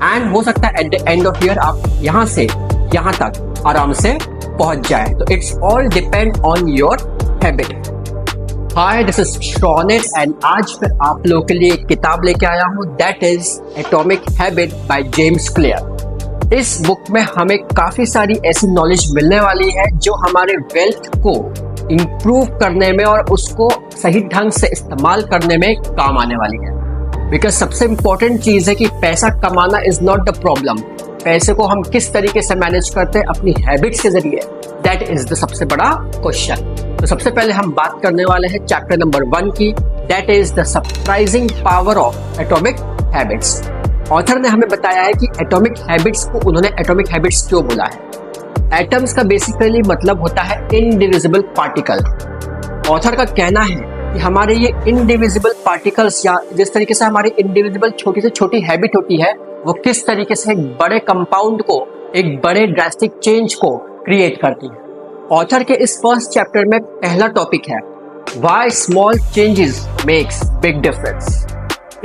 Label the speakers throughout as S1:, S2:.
S1: And हो सकता है at the end of year आप यहाँ से यहाँ तक आराम से पहुंच जाए। तो it's all depend on your habit. Hi, this is शॉनेट and आज मैं आप लोगों के लिए एक किताब लेके आया हूँ, that is atomic habit by James clear. इस बुक में हमें काफी सारी ऐसी नॉलेज मिलने वाली है जो हमारे वेल्थ को इंप्रूव करने में और उसको सही ढंग से इस्तेमाल करने में काम आने वाली है। बिकॉज सबसे इंपॉर्टेंट चीज है कि पैसा कमाना इज नॉट द प्रॉब्लम, पैसे को हम किस तरीके से मैनेज करते हैं अपनी हैबिट्स के जरिए, दैट इज द सबसे बड़ा क्वेश्चन। तो सबसे पहले हम बात करने वाले हैं चैप्टर नंबर 1 की, that is the surprising power of atomic habits. Author ने हमें बताया है कि एटॉमिक हैबिट्स को उन्होंने एटॉमिक हैबिट्स क्यों बोला है। एटम्स का बेसिकली मतलब होता है इनडिविजिबल पार्टिकल। ऑथर का कहना है कि हमारे ये इनडिविजिबल पार्टिकल्स या जिस तरीके से हमारी इनडिविजिबल छोटी से छोटी हैबिट होती है वो किस तरीके से एक बड़े कंपाउंड को, एक बड़े ड्रास्टिक चेंज को क्रिएट करती है। ऑथर के इस फर्स्ट चैप्टर में पहला टॉपिक है why small changes makes big difference.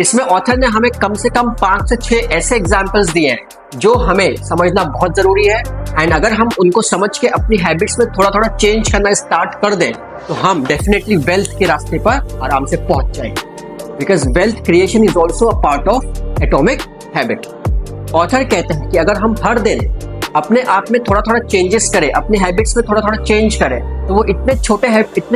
S1: इसमें ऑथर ने हमें कम से कम 5 से 6 ऐसे एग्जांपल्स दिए हैं जो हमें समझना बहुत जरूरी है। एंड अगर हम उनको समझ के अपनी हैबिट्स में थोड़ा थोड़ा चेंज करना स्टार्ट कर दें तो हम डेफिनेटली वेल्थ के रास्ते पर आराम से पहुंच जाएंगे। Because wealth creation is also a part of atomic habit. Author कहते हैं कि अगर हम हर दिन अपने आप में थोड़ा थोड़ा चेंजेस करें, अपने हैबिट्स में थोड़ा थोड़ा चेंज करें, तो वो इतने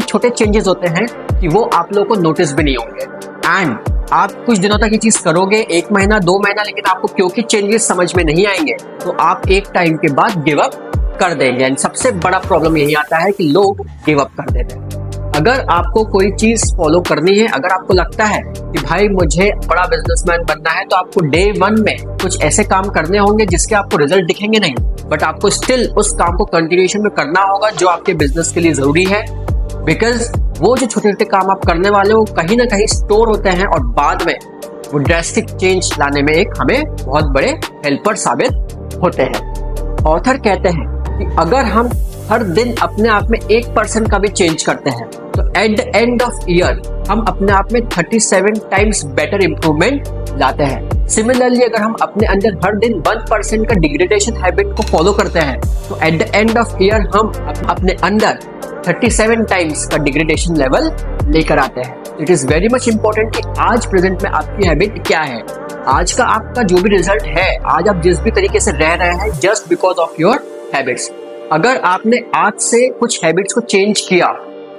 S1: छोटे चेंजेस होते हैं कि वो आप लोगों को नोटिस भी नहीं होंगे। एंड आप कुछ दिनों तक ये चीज करोगे, 1 महीना 2 महीना, लेकिन आपको क्योंकि चेंजेस समझ में नहीं आएंगे तो आप एक टाइम के बाद गिव अप कर देंगे। एंड सबसे बड़ा प्रॉब्लम यही आता है कि लोग गिव अप कर देते हैं। अगर आपको कोई चीज फॉलो करनी है, अगर आपको लगता है कि भाई मुझे बड़ा बिजनेसमैन बनना है, तो आपको डे 1 में कुछ ऐसे काम करने होंगे जिसके आपको रिजल्ट दिखेंगे नहीं, बट आपको स्टिल उस काम को कंटिन्यूएशन में करना होगा जो आपके बिजनेस के लिए जरूरी है। बिकॉज वो जो छोटे छोटे काम आप करने वाले हो कहीं ना कहीं स्टोर होते हैं और बाद में वो ड्रास्टिक चेंज लाने में एक हमें बहुत बड़े हेल्पर साबित होते हैं। ऑथर कहते हैं कि अगर हम हर दिन अपने आप में 1% का भी चेंज करते हैं तो at the end of year हम अपने आप में 37 टाइम्स बेटर इंप्रूवमेंट लाते हैं। सिमिलरली अगर हम अपने अंदर हर दिन 1% का डिग्रेडेशन हैबिट को फॉलो करते हैं तो at the end of year हम अपने अंदर 37 टाइम्स का डिग्रेडेशन लेवल लेकर आते हैं। It is very much important कि आज प्रेजेंट में आपकी हैबिट क्या है, आज का आपका जो भी रिजल्ट है, आज आप जिस भी तरीके से रह रहे हैं, just because of your habits. अगर आपने आज से कुछ हैबिट्स को चेंज किया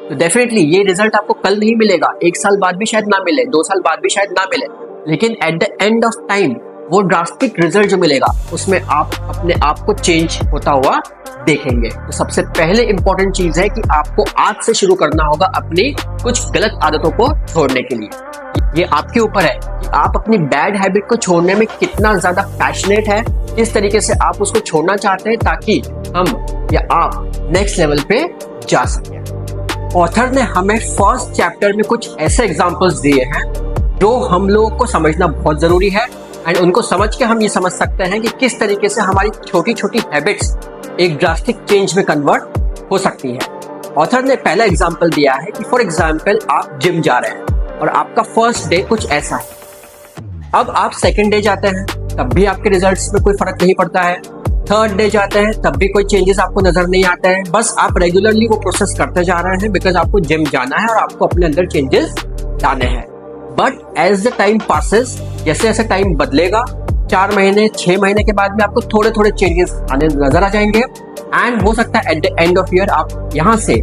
S1: तो डेफिनेटली ये रिजल्ट आपको कल नहीं मिलेगा, 1 साल बाद भी शायद ना मिले, 2 साल बाद भी शायद ना मिले, लेकिन at the end of time वो ड्रास्टिक रिजल्ट जो मिलेगा उसमें आप अपने आप को चेंज होता हुआ देखेंगे। तो सबसे पहले इंपॉर्टेंट चीज है कि आपको आज से शुरू करना होगा अपनी कुछ गलत आदतों को छोड़ने के लिए। ये आपके ऊपर है कि आप अपनी बैड हैबिट को छोड़ने में कितना ज्यादा पैशनेट है, किस तरीके से आप उसको छोड़ना चाहते हैं ताकि हम या आप नेक्स्ट लेवल पे जा सकें। ऑथर ने हमें फर्स्ट चैप्टर में कुछ ऐसे एग्जांपल्स दिए हैं जो हम लोगों को समझना बहुत जरूरी है। एंड उनको समझ के हम ये समझ सकते हैं कि किस तरीके से हमारी छोटी छोटी हैबिट्स एक ड्रास्टिक चेंज में कन्वर्ट हो सकती है। ऑथर ने पहला एग्जांपल दिया है कि फॉर एग्जांपल आप जिम जा रहे हैं और आपका फर्स्ट डे कुछ ऐसा है। अब आप सेकंड डे जाते हैं तब भी आपके रिजल्ट्स में कोई फर्क नहीं पड़ता है, थर्ड डे जाते हैं तब भी कोई चेंजेस आपको नजर नहीं आते हैं, बस आप रेगुलरली वो प्रोसेस करते जा रहे हैं बिकॉज आपको जिम जाना है और आपको अपने अंदर चेंजेस लाने हैं। But as the time passes, जैसे जैसे टाइम बदलेगा, 4 महीने 6 महीने के बाद में आपको थोड़े थोड़े चेंजेस आने नजर आ जाएंगे। एंड हो सकता है at the end of year आप यहाँ से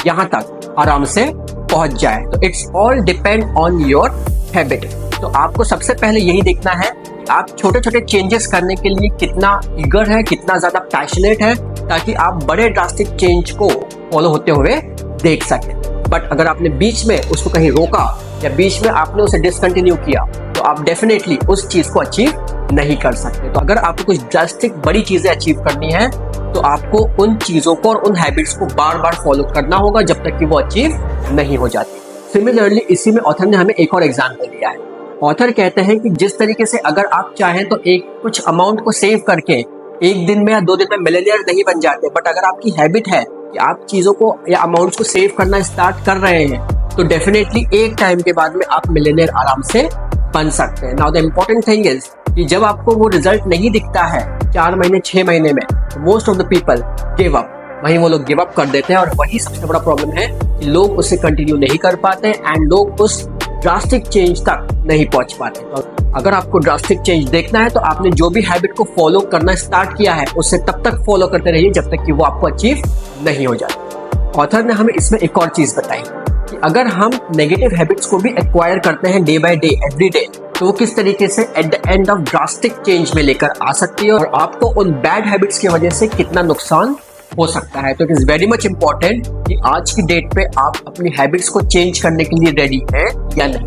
S1: यहाँ तक आराम से पहुंच जाए। तो it's all depend on your habit. तो आपको सबसे पहले यही देखना है कि आप छोटे छोटे चेंजेस करने के लिए कितना ईगर है, कितना ज्यादा पैशनेट है, ताकि आप बड़े ड्रास्टिक चेंज को फॉलो होते हुए देख सकें। बट अगर आपने बीच में उसको कहीं रोका या बीच में आपने उसे डिसकंटिन्यू किया तो आप डेफिनेटली उस चीज को अचीव नहीं कर सकते। तो अगर आपको कुछ ड्रास्टिक बड़ी चीजें अचीव करनी है तो आपको उन चीजों को और उन हैबिट्स को बार बार फॉलो करना होगा जब तक कि वो अचीव नहीं हो जाती। सिमिलरली इसी में ऑथर ने हमें एक और एग्जांपल दिया है। ऑथर कहते हैं कि जिस तरीके से अगर आप चाहें तो एक कुछ अमाउंट को सेव करके 1 दिन में या 2 दिन में मिलियनियर नहीं बन जाते, बट अगर आपकी हैबिट है कि आप चीजों को या अमाउंट्स को सेव करना स्टार्ट कर रहे हैं तो डेफिनेटली एक टाइम के बाद में आप मिलियनियर आराम से बन सकते हैं। Now the important thing is कि जब आपको वो रिजल्ट नहीं दिखता है 4 महीने 6 महीने में, most of the people give up, वहीं वो लोग गिव अप कर देते हैं। और वही सबसे बड़ा प्रॉब्लम है कि लोग उसे कंटिन्यू नहीं कर पाते एंड लोग उस ड्रास्टिक चेंज तक नहीं पहुंच पाते। तो अगर आपको ड्रास्टिक चेंज देखना है तो आपने जो भी हैबिट को फॉलो करना स्टार्ट किया है उसे तब तक फॉलो करते रहिए जब तक कि वो आपको अचीव नहीं हो जाए। ऑथर ने हमें इसमें एक और चीज बताई कि अगर हम नेगेटिव हैबिट्स को भी एक्वायर करते हैं day by day, every day, तो वो किस तरीके से at the end of drastic change में लेकर आ सकती है और आपको उन बैड हैबिट्स की वजह से कितना नुकसान हो सकता है। तो it is very much important कि आज की डेट पे आप अपनी हैबिट्स को चेंज करने के लिए रेडी हैं या नहीं।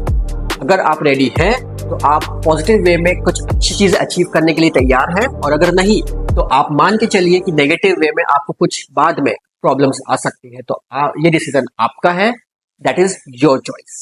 S1: अगर आप रेडी हैं तो आप पॉजिटिव वे में कुछ अच्छी चीज अचीव करने के लिए तैयार हैं, और अगर नहीं तो आप मान के चलिए कि नेगेटिव वे में आपको कुछ बाद में प्रॉब्लम्स आ सकती है। तो ये डिसीजन आपका है, दैट इज योर चॉइस।